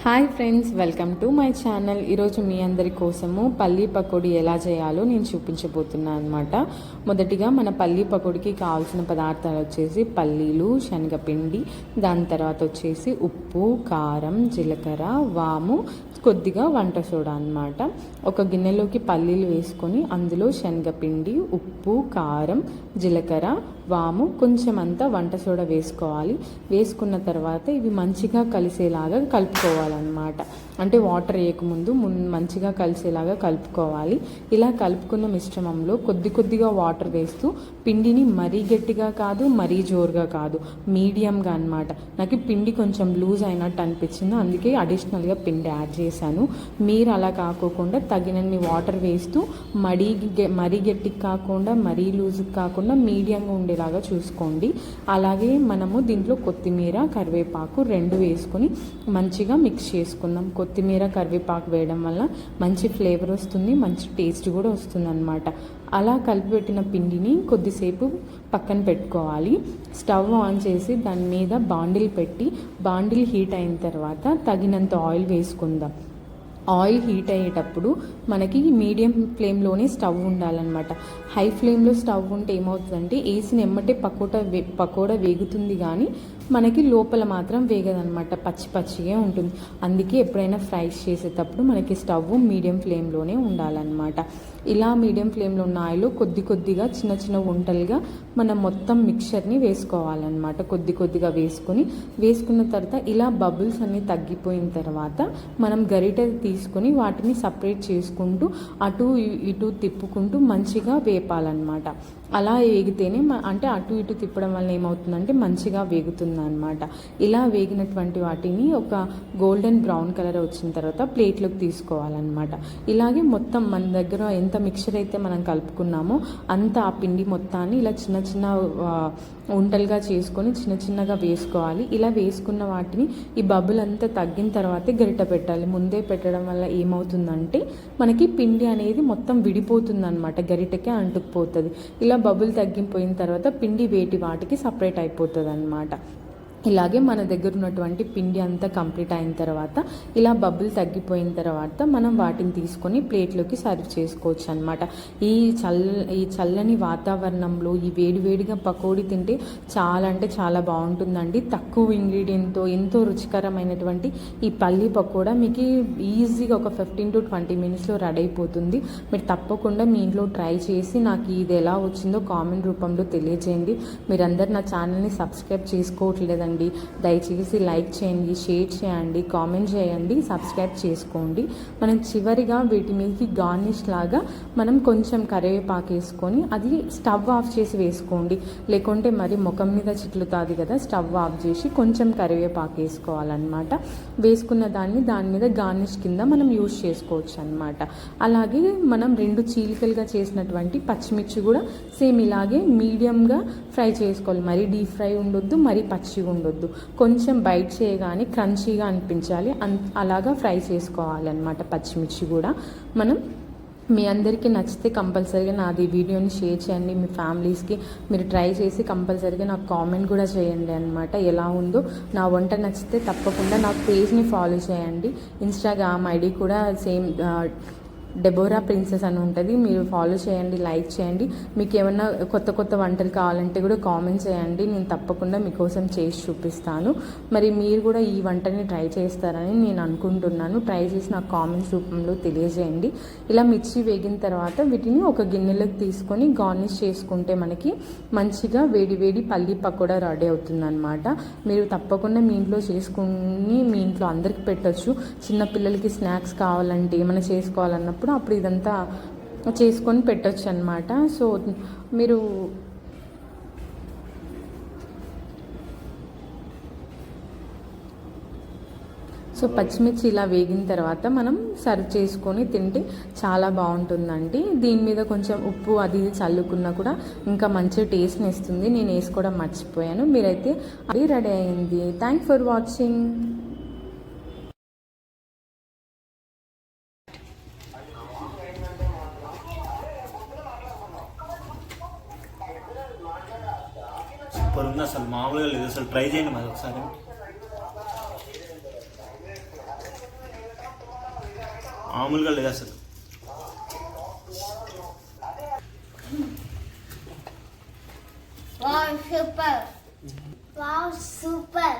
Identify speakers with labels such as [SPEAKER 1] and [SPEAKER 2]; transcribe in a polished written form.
[SPEAKER 1] Hi friends, welcome to my channel. ఈరోజు మీ అందరి కోసము పల్లీ పకోడీ ఎలా చేయాలో నేను చూపించబోతున్నాను అనమాట. మొదటిగా మన పల్లీ పకోడీకి కావాల్సిన పదార్థాలు వచ్చేసి పల్లీలు, శనగపిండి, దాని తర్వాత వచ్చేసి ఉప్పు, కారం, జీలకర్ర, వాము, కొద్దిగా వంట సోడా అనమాట. ఒక గిన్నెలోకి పల్లీలు వేసుకొని అందులో శనగపిండి, ఉప్పు, కారం, జీలకర్ర, వాము, కొంచెం అంతా వంట సోడా వేసుకోవాలి. వేసుకున్న తర్వాత ఇవి మంచిగా కలిసేలాగా కలుపుకోవాలన్నమాట. అంటే వాటర్ వేయకముందు మంచిగా కలిసేలాగా కలుపుకోవాలి. ఇలా కలుపుకున్న మిశ్రమంలో కొద్దిగా వాటర్ వేస్తూ పిండిని మరీ గట్టిగా కాదు, మరీ జోరుగా కాదు, మీడియంగా అనమాట. నాకు పిండి కొంచెం లూజ్ అయినట్టు అనిపించింది, అందుకే అడిషనల్గా పిండి యాడ్ చేశాను. మీరు అలా కాకోకుండా తగినన్ని వాటర్ వేస్తూ మరీ గట్టికి కాకుండా మరీ లూజ్కి కాకుండా మీడియంగా ఉండేలాగా చూసుకోండి. అలాగే మనము దీంట్లో కొత్తిమీర, కరివేపాకు రెండు వేసుకొని మంచిగా మిక్స్ చేసుకుందాం. కొత్తిమీర, కరివేపాకు వేయడం వల్ల మంచి ఫ్లేవర్ వస్తుంది, మంచి టేస్ట్ కూడా వస్తుంది అన్నమాట. అలా కలిపిపెట్టిన పిండిని కొద్దిసేపు పక్కన పెట్టుకోవాలి. స్టవ్ ఆన్ చేసి దాని మీద బాండిల్ పెట్టి బాండిల్ హీట్ అయిన తర్వాత తగినంత ఆయిల్ వేసుకుందాం. ఆయిల్ హీట్ అయ్యేటప్పుడు మనకి మీడియం ఫ్లేమ్లోనే స్టవ్ ఉండాలన్నమాట. హై ఫ్లేమ్లో స్టవ్ ఉంటే ఏమవుతుందంటే వేసిన ఎమ్మటే పకోడా వేగుతుంది, కానీ మనకి లోపల మాత్రం వేగదనమాట, పచ్చిగా ఉంటుంది. అందుకే ఎప్పుడైనా ఫ్రైస్ చేసేటప్పుడు మనకి స్టవ్ మీడియం ఫ్లేమ్లోనే ఉండాలన్నమాట. ఇలా మీడియం ఫ్లేమ్లో ఉన్న ఆయిల్లో కొద్దిగా చిన్న వంటలుగా మనం మొత్తం మిక్చర్ని వేసుకోవాలన్నమాట. కొద్దిగా వేసుకున్న తర్వాత ఇలా బబుల్స్ అన్నీ తగ్గిపోయిన తర్వాత మనం గరిటె తీసుకొని వాటిని సపరేట్ చేసుకుంటూ అటు ఇటు తిప్పుకుంటూ మంచిగా వేపాలన్నమాట. అలా వేగితేనే అంటే అటు ఇటు తిప్పడం వల్ల ఏమవుతుందంటే మంచిగా వేగుతుంది అనమాట. ఇలా వేగినటువంటి వాటిని ఒక గోల్డెన్ బ్రౌన్ కలర్ వచ్చిన తర్వాత ప్లేట్లోకి తీసుకోవాలన్నమాట. ఇలాగే మొత్తం మన దగ్గర ఎంత మిక్చర్ అయితే మనం కలుపుకున్నామో అంత ఆ పిండి మొత్తాన్ని ఇలా చిన్న ఉంటలుగా చేసుకొని చిన్నగా వేసుకోవాలి. ఇలా వేసుకున్న వాటిని ఈ బబుల్ అంతా తగ్గిన తర్వాతే గరిట పెట్టాలి. ముందే పెట్టడం వల్ల ఏమవుతుందంటే మనకి పిండి అనేది మొత్తం విడిపోతుంది అనమాట, గరిటకే అంటుకుపోతుంది. ఇలా బబుల్ తగ్గిపోయిన తర్వాత పిండి వేటి వాటికి సపరేట్ అయిపోతుంది అనమాట. ఇలాగే మన దగ్గర ఉన్నటువంటి పిండి అంతా కంప్లీట్ అయిన తర్వాత ఇలా బబుల్ తగ్గిపోయిన తర్వాత మనం వాటిని తీసుకొని ప్లేట్లోకి సర్వ్ చేసుకోవచ్చు అనమాట. ఈ చల్లని వాతావరణంలో ఈ వేడిగా పకోడీ తింటే చాలా అంటే చాలా బాగుంటుందండి. తక్కువ ఇంగ్రీడియంట్తో ఎంతో రుచికరమైనటువంటి ఈ పల్లీ పకోడా మీకు ఈజీగా ఒక 15 to 20 మినిట్స్లో రెడీ అయిపోతుంది. మీరు తప్పకుండా మీ ఇంట్లో ట్రై చేసి నాకు ఇది ఎలా వచ్చిందో కామెంట్ రూపంలో తెలియజేయండి. మీరందరూ నా ఛానల్ని సబ్స్క్రైబ్ చేసుకోవట్లేదండి, దయచేసి లైక్ చేయండి, షేర్ చేయండి, కామెంట్ చేయండి, సబ్స్క్రైబ్ చేసుకోండి. మనం చివరిగా వీటి మీదకి గార్నిష్ లాగా మనం కొంచెం కరివేపాకు వేసుకొని అది స్టవ్ ఆఫ్ చేసి వేసుకోండి, లేకుంటే మరి ముఖం మీద చిట్లుతుంది కదా. స్టవ్ ఆఫ్ చేసి కొంచెం కరివేపాకు వేసుకోవాలన్నమాట. వేసుకున్న దాని మీద గార్నిష్ కింద మనం యూజ్ చేసుకోవచ్చు అనమాట. అలాగే మనం 2 చీలికలుగా చేసినటువంటి పచ్చిమిర్చి కూడా సేమ్ ఇలాగే మీడియంగా ఫ్రై చేసుకోవాలి. మరీ డీప్ ఫ్రై ఉండొద్దు, మరీ పచ్చిగా ఉండొద్దు, కొంచెం బైట్ చేయగానే క్రంచీగా అనిపించాలి, అలాగా ఫ్రై చేసుకోవాలన్నమాట. పచ్చిమిర్చి కూడా మనం మీ అందరికీ నచ్చితే కంపల్సరీగా నాది వీడియోని షేర్ చేయండి. మీ ఫ్యామిలీస్కి మీరు ట్రై చేసి కంపల్సరీగా నాకు కామెంట్ కూడా చేయండి అనమాట, ఎలా ఉందో. నా వంట నచ్చితే తప్పకుండా నా పేజ్ని ఫాలో చేయండి. ఇన్స్టాగ్రామ్ ఐడి కూడా సేమ్ డెబోరా ప్రిన్సెస్ అని ఉంటుంది, మీరు ఫాలో చేయండి, లైక్ చేయండి. మీకు ఏమన్నా కొత్త వంటలు కావాలంటే కూడా కామెంట్ చేయండి, నేను తప్పకుండా మీకోసం చేసి చూపిస్తాను. మరి మీరు కూడా ఈ వంటని ట్రై చేస్తారని నేను అనుకుంటున్నాను. ట్రై చేసి నాకు కామెంట్స్ రూపంలో తెలియజేయండి. ఇలా మిర్చి వేగిన తర్వాత వీటిని ఒక గిన్నెలోకి తీసుకొని గార్నిష్ చేసుకుంటే మనకి మంచిగా వేడి పల్లీ పకోడా రెడీ అవుతుందన్నమాట. మీరు తప్పకుండా మీ ఇంట్లో చేసుకుని మీ ఇంట్లో అందరికి పెట్టచ్చు. చిన్నపిల్లలకి స్నాక్స్ కావాలంటే ఏమైనా చేసుకోవాలన్నప్పుడు అప్పుడు ఇదంతా చేసుకొని పెట్టచ్చు అన్నమాట. సో మీరు పచ్చిమిర్చి ఇలా వేగిన తర్వాత మనం సర్వ్ చేసుకొని తింటే చాలా బాగుంటుందండి. దీని మీద కొంచెం ఉప్పు అది చల్లుకున్నా కూడా ఇంకా మంచి టేస్ట్ని ఇస్తుంది. నేను వేసుకోవడం మర్చిపోయాను. మీరైతే అది రెడీ అయింది. Thanks for watching.
[SPEAKER 2] సూపర్ ఉంది, అసలు మామూలుగా లేదు. అసలు ట్రై చేయండి మరి ఒకసారి. మామూలుగా లేదు అసలు.
[SPEAKER 3] Wow super. Wow super.